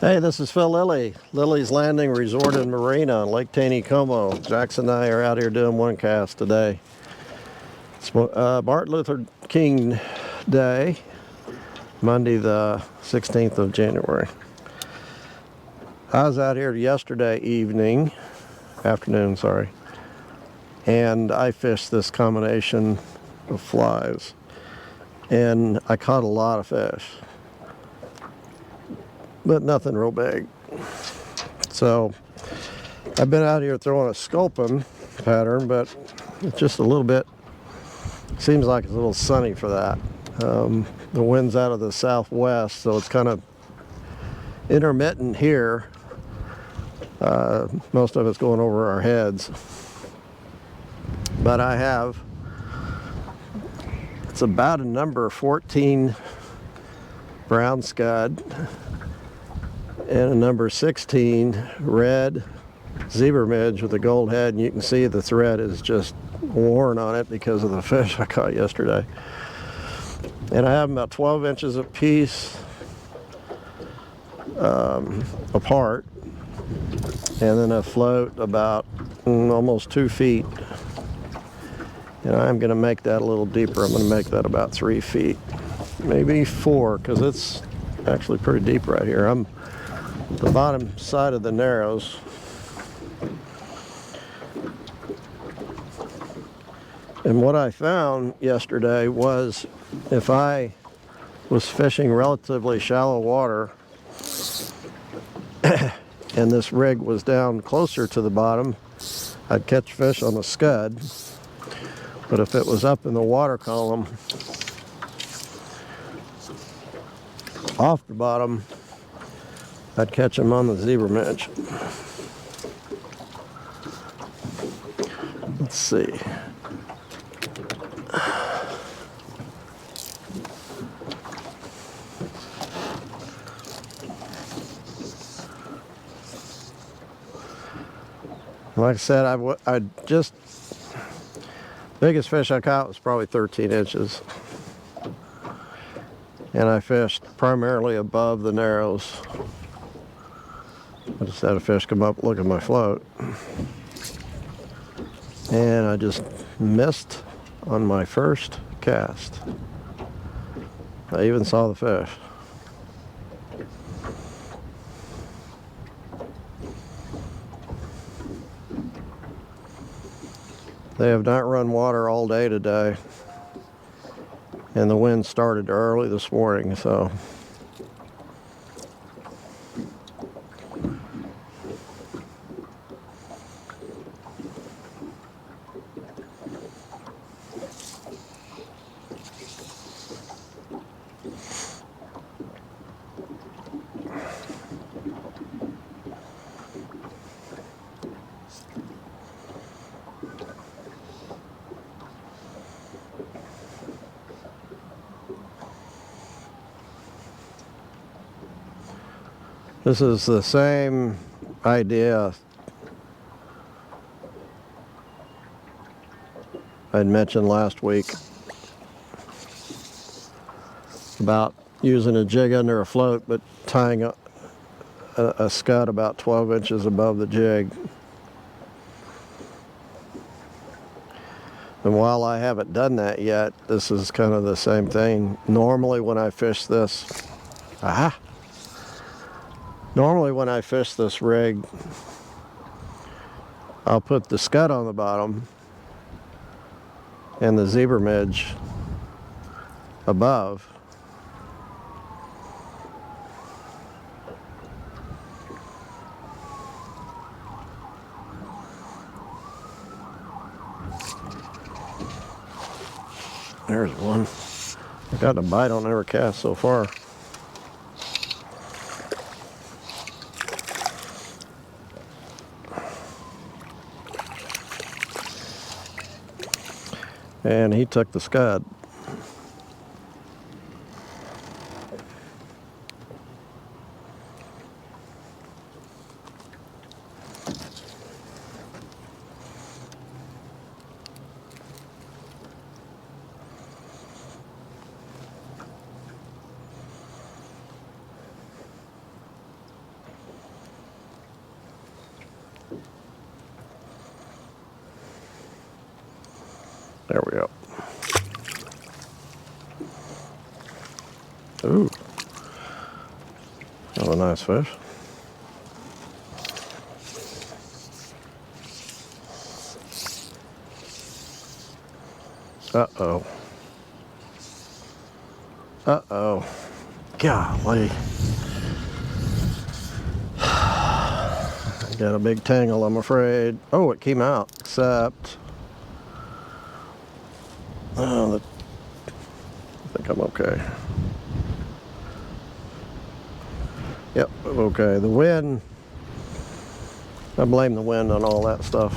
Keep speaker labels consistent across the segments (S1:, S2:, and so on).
S1: Hey, this is Phil Lilley, Lilley's Landing Resort in Marina on Lake Taneycomo. Jackson and I are out here doing one cast today. It's Martin Luther King Day, Monday the 16th of January. I was out here yesterday afternoon, and I fished this combination of flies, and I caught a lot of fish, but nothing real big. So I've been out here throwing a sculpin pattern, but it's just a little bit, seems like it's a little sunny for that. The wind's out of the southwest, so it's kind of intermittent here. Most of it's going over our heads. But I have, it's about a number 14 brown scud and a number 16 red zebra midge with a gold head, and you can see the thread is just worn on it because of the fish I caught yesterday. And I have them about 12 inches apiece apart, and then a float about almost 2 feet. And I'm going to make that a little deeper. I'm going to make that about 3 feet, maybe 4, because it's actually pretty deep right here. I'm the bottom side of the narrows. And what I found yesterday was if I was fishing relatively shallow water and this rig was down closer to the bottom, I'd catch fish on the scud. But if it was up in the water column off the bottom, I'd catch them on the zebra midge. Let's see. Like I said, I just, biggest fish I caught was probably 13 inches. And I fished primarily above the narrows. I just had a fish come up, look at my float. And I just missed on my first cast. I even saw the fish. They have not run water all day today, and the wind started early this morning, so this is the same idea I'd mentioned last week about using a jig under a float but tying a scud about 12 inches above the jig. And while I haven't done that yet, this is kind of the same thing. Normally when I fish this, Normally when I fish this rig, I'll put the scud on the bottom and the zebra midge above. There's one. I got a bite on every cast so far. And he took the scud. There we go. Ooh. Oh, a nice fish. Uh-oh. Uh-oh. Golly. Got a big tangle, I'm afraid. Oh, it came out, except... Oh, I think I'm okay. Yep, okay. The wind, I blame the wind on all that stuff.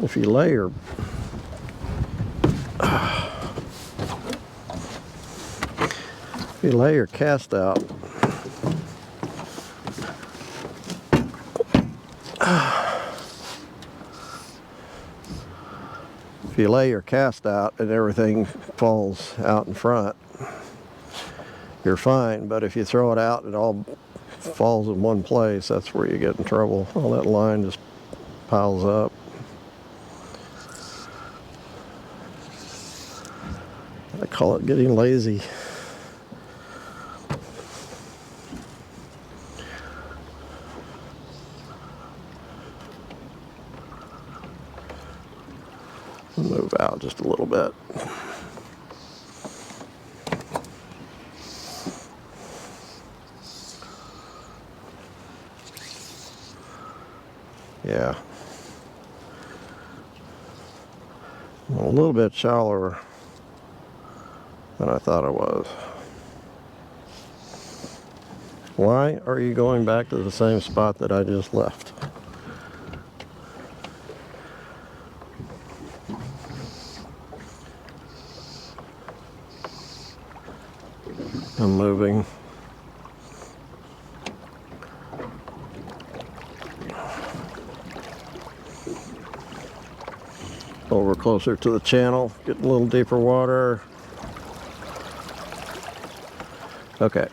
S1: If you lay your cast out, if you lay your cast out and everything falls out in front, you're fine. But if you throw it out and it all falls in one place, that's where you get in trouble. All that line just piles up. I call it getting lazy. Move out just a little bit. Yeah. A little bit shallower than I thought it was. Why are you going back to the same spot that I just left? I'm moving. Over closer to the channel, getting a little deeper water. Okay.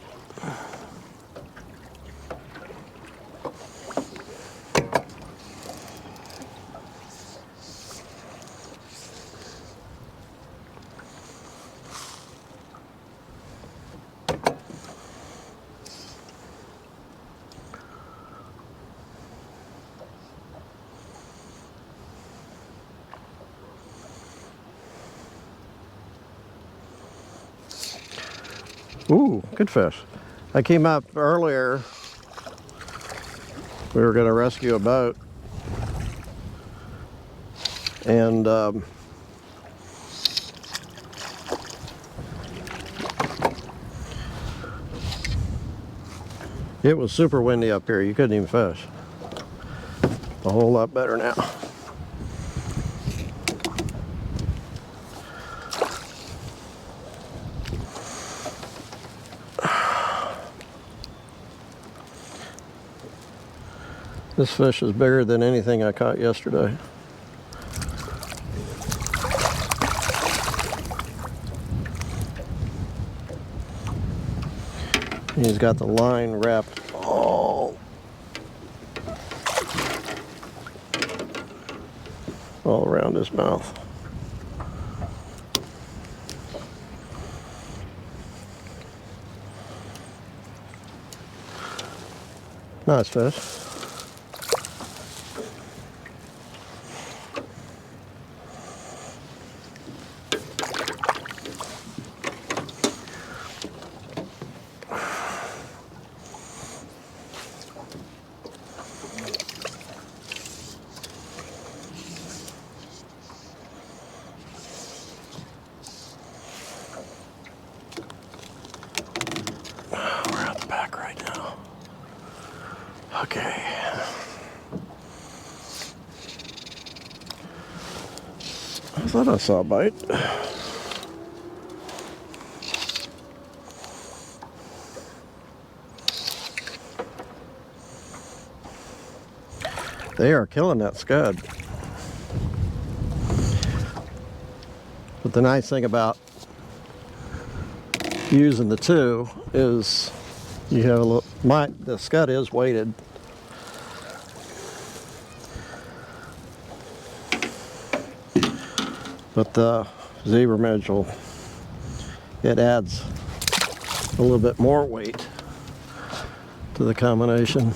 S1: Ooh, good fish. I came up earlier. We were going to rescue a boat. And it was super windy up here. You couldn't even fish. A whole lot better now. This fish is bigger than anything I caught yesterday. He's got the line wrapped all around his mouth. Nice fish. Okay. I thought I saw a bite. They are killing that scud. But the nice thing about using the two is you have a little, the scud is weighted. But the zebra midge it adds a little bit more weight to the combination.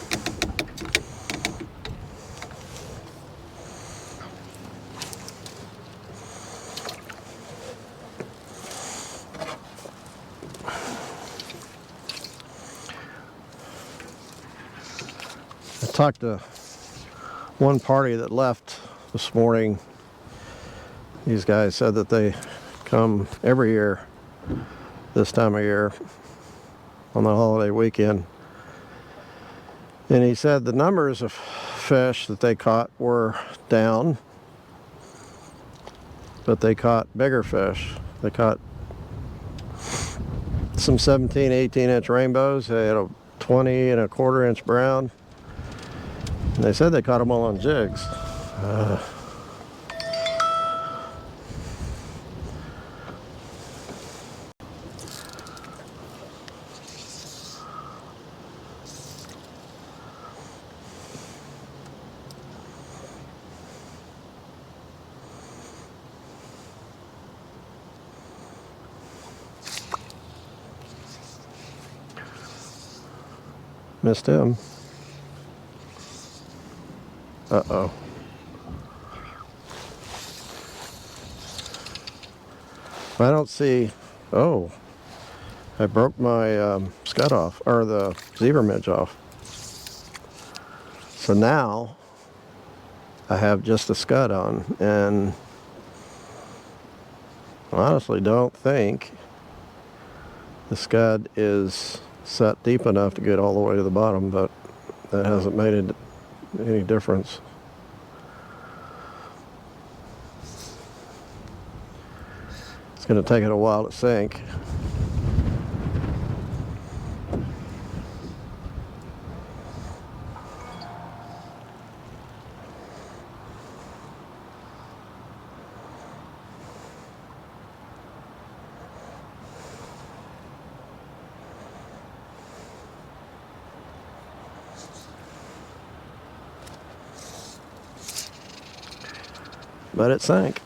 S1: I talked to one party that left this morning. These guys said that they come every year this time of year on the holiday weekend. And he said the numbers of fish that they caught were down, but they caught bigger fish. They caught some 17, 18-inch rainbows. They had a 20 and a quarter-inch brown. And they said they caught them all on jigs. Missed him. Uh-oh. I don't see... Oh. I broke my scud off, or the zebra midge off. So now I have just a scud on, and I honestly don't think the scud is set deep enough to get all the way to the bottom, but that hasn't made any difference. It's going to take it a while to sink. But it sank.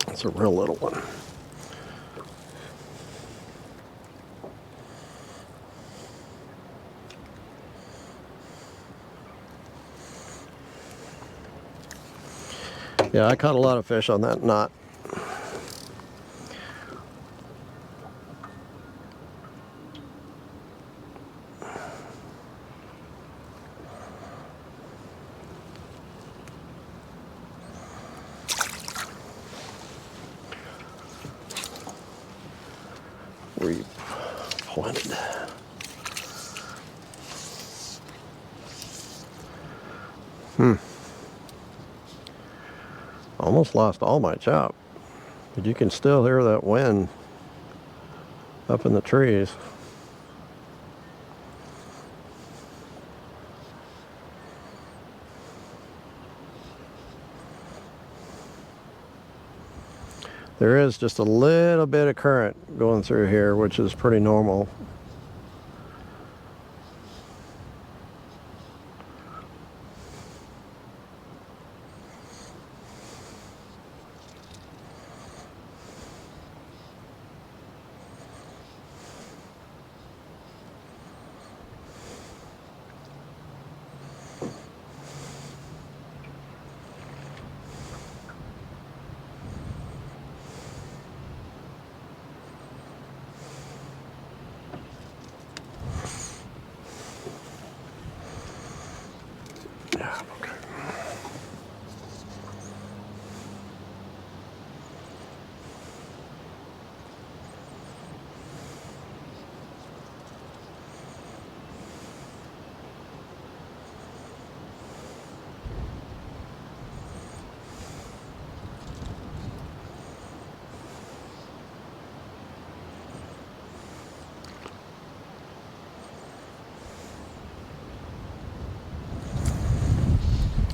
S1: It's a real little one. Yeah, I caught a lot of fish on that knot. Pointed. Almost lost all my chop, but you can still hear that wind up in the trees. There is just a little bit of current going through here, which is pretty normal. Yeah, okay.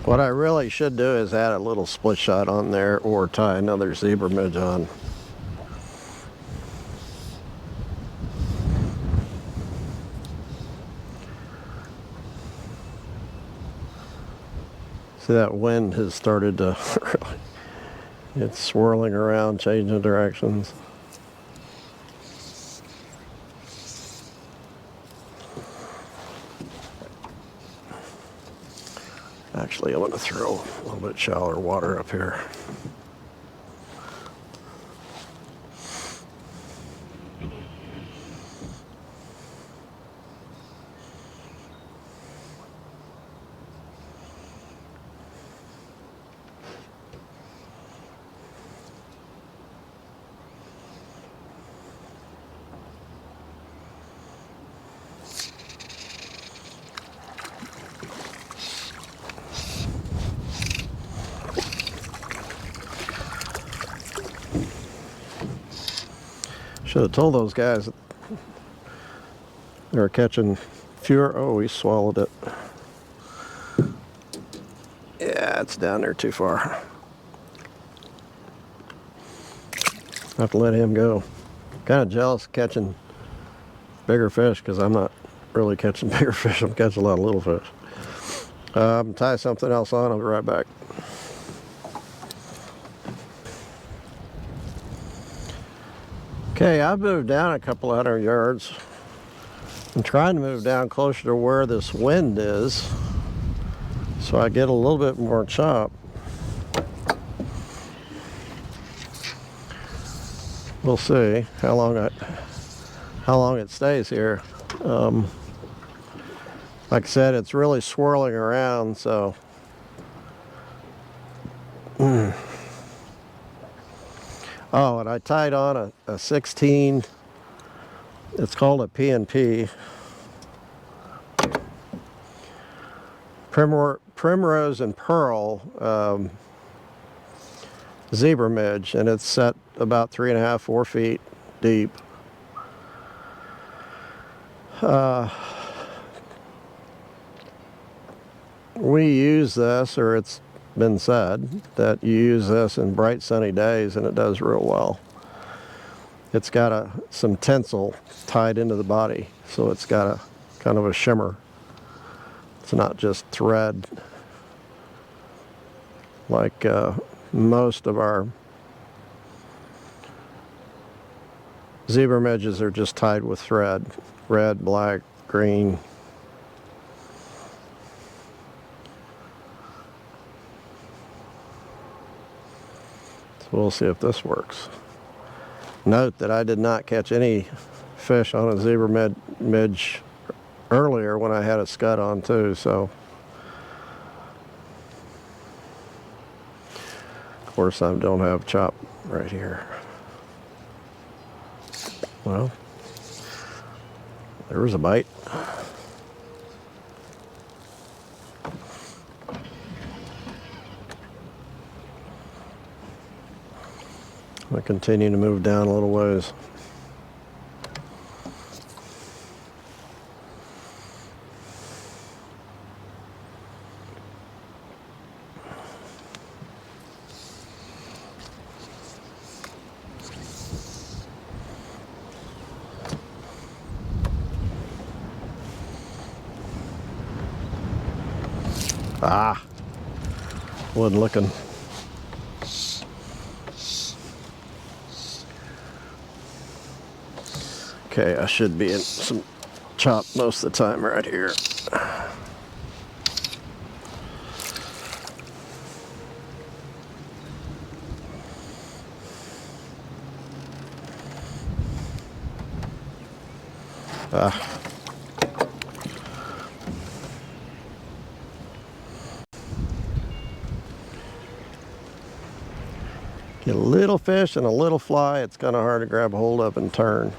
S1: What I really should do is add a little split shot on there or tie another zebra midge on. See, that wind has started to really, it's swirling around, changing directions. Actually, I'm going to throw a little bit shallower water up here. Should have told those guys that they were catching fewer. Oh, he swallowed it. Yeah, it's down there too far. Have to let him go. Kind of jealous of catching bigger fish because I'm not really catching bigger fish. I'm catching a lot of little fish. Tie something else on. I'll be right back. Okay, I've moved down a couple hundred yards. I'm trying to move down closer to where this wind is so I get a little bit more chop. We'll see how long it stays here. Like I said, it's really swirling around, so oh, and I tied on a 16. It's called a P&P. Primrose and Pearl zebra midge, and it's set about 3.5, 4 feet deep. We use this, or it's been said that you use this in bright sunny days and it does real well. It's got some tinsel tied into the body, so it's got a kind of a shimmer. It's not just thread like most of our zebra midges are just tied with thread. Red, black, green. So we'll see if this works. Note that I did not catch any fish on a zebra midge earlier when I had a scud on too, so of course I don't have chop right here. Well, there was a bite. I continue to move down a little ways. Ah, wasn't looking. Okay, I should be in some chop most of the time right here. Get a little fish and a little fly, it's kind of hard to grab hold of and turn.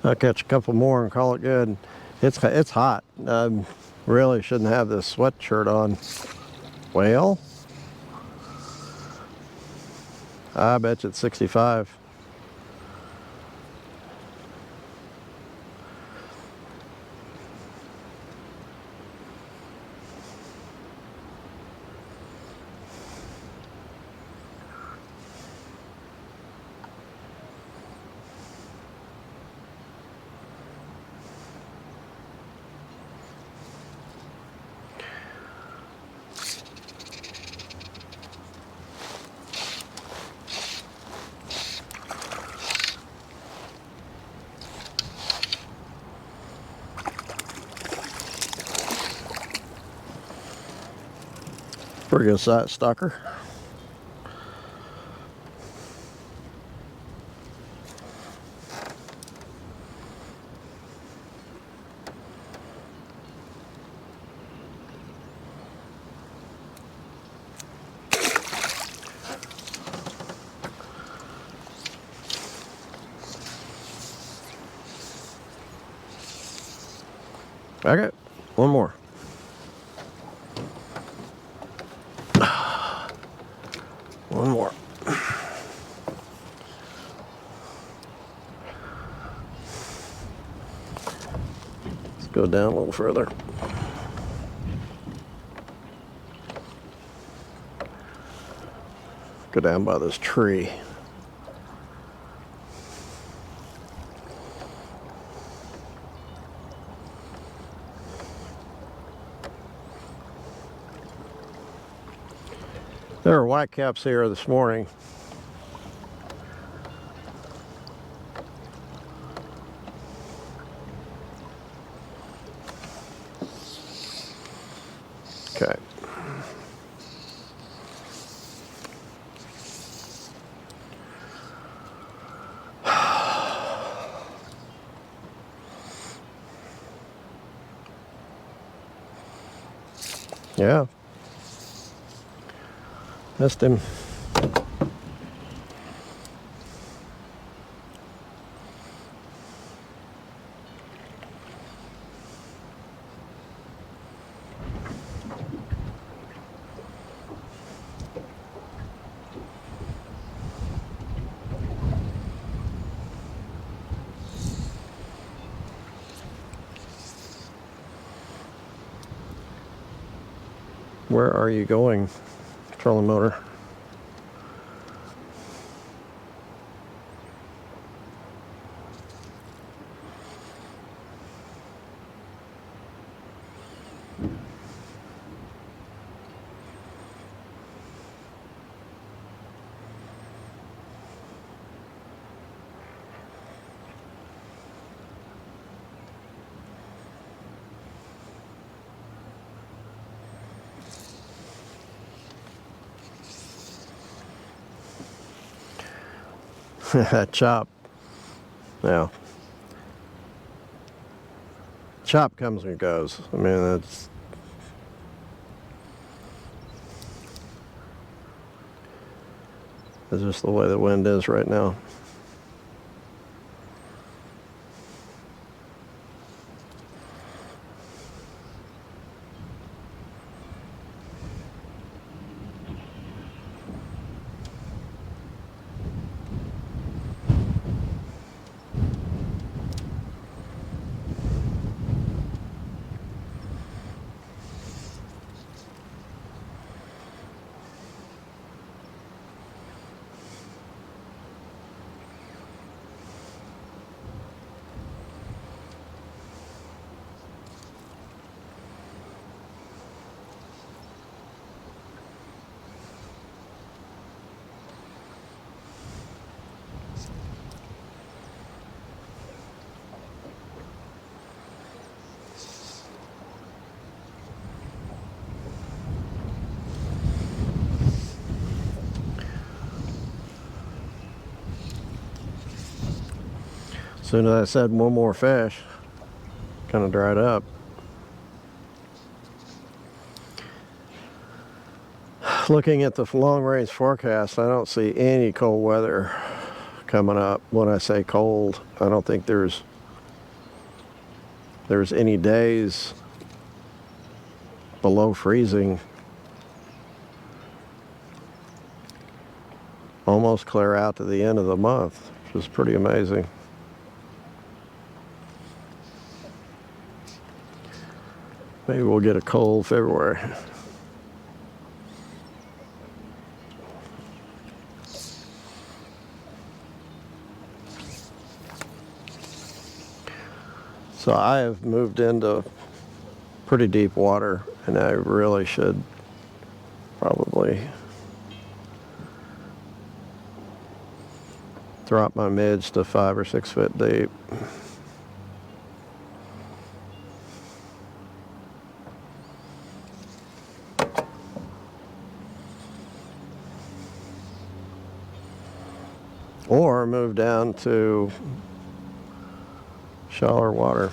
S1: I'll catch a couple more and call it good. It's hot. Really shouldn't have this sweatshirt on. Well, I bet you it's 65. Pretty good size stalker. Okay, one more. One more. Let's go down a little further. Go down by this tree. There are whitecaps here this morning. Okay. Yeah. Missed him. Where are you going, trolling motor? Chop. Yeah. Chop comes and goes. I mean, it's just the way the wind is right now. As soon as I said one more fish, kind of dried up. Looking at the long range forecast, I don't see any cold weather coming up. When I say cold, I don't think there's there's any days below freezing, almost clear out to the end of the month, which is pretty amazing. Maybe we'll get a cold February. So I have moved into pretty deep water, and I really should probably drop my mids to 5 or 6 foot deep. Or move down to shallower water.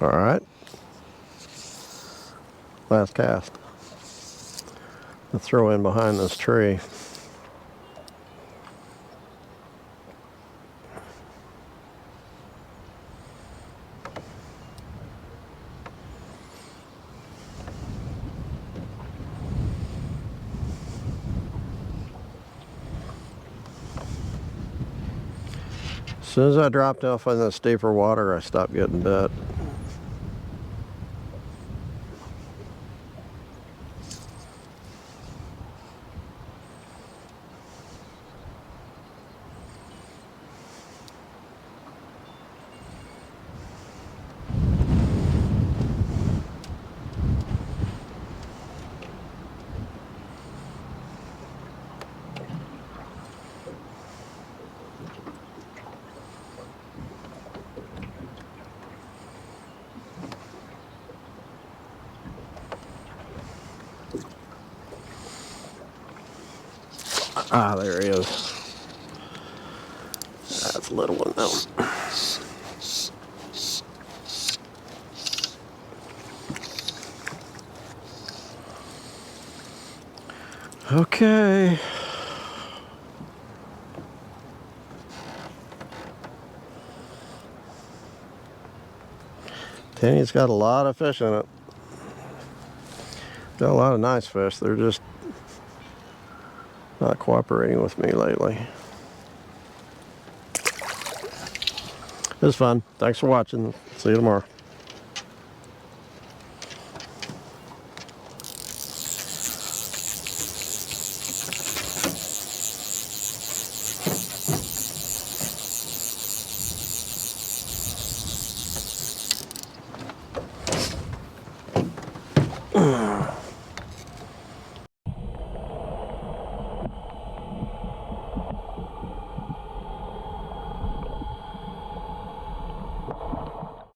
S1: All right, last cast. I'll throw in behind this tree. As soon as I dropped off in this deeper water, I stopped getting bit. Ah, there he is. That's a little one though. Okay. Taney's got a lot of fish in it. Got a lot of nice fish. They're just not cooperating with me lately. It was fun. Thanks for watching. See you tomorrow.